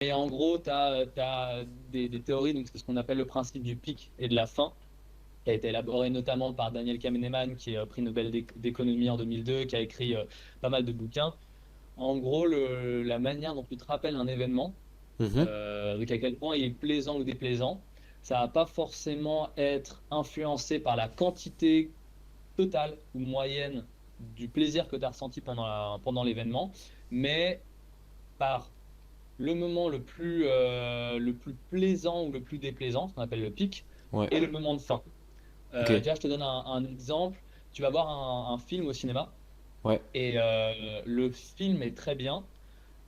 Et en gros, tu as, des théories, donc c'est ce qu'on appelle le principe du pic et de la fin, qui a été élaboré notamment par Daniel Kahneman, qui est prix Nobel d'économie en 2002, qui a écrit pas mal de bouquins. En gros, la manière dont tu te rappelles un événement, Mhm. donc à quel point il est plaisant ou déplaisant, ça va pas forcément être influencé par la quantité totale ou moyenne du plaisir que tu as ressenti pendant l'événement, mais par le moment le plus plaisant ou le plus déplaisant, ce qu'on appelle le pic, Ouais. et le moment de fin. Ok. Déjà, je te donne un exemple. Tu vas voir un film au cinéma Ouais. et le film est très bien,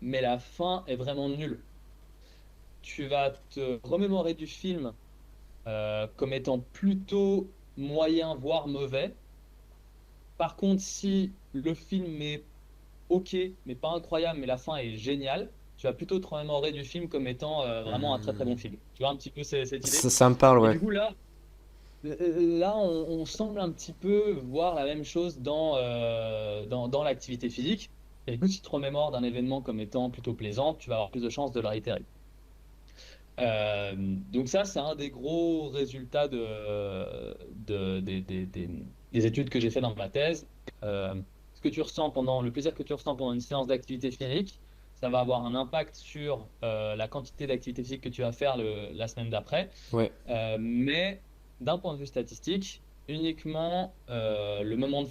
mais la fin est vraiment nulle. Tu vas te remémorer du film comme étant plutôt moyen, voire mauvais. Par contre, si le film est OK, mais pas incroyable, mais la fin est géniale, tu vas plutôt te remémorer du film comme étant vraiment un très très bon film. Tu vois un petit peu cette idée? Ça me parle, Et ouais. du coup, là, on semble un petit peu voir la même chose dans l'activité physique. Et du coup, si tu te remémores d'un événement comme étant plutôt plaisant, tu vas avoir plus de chances de le réitérer. Donc ça, c'est un des gros résultats des études que j'ai fait dans ma thèse. Le plaisir que tu ressens pendant une séance d'activité physique, ça va avoir un impact sur la quantité d'activité physique que tu vas faire la semaine d'après. Ouais. Mais d'un point de vue statistique, uniquement le moment de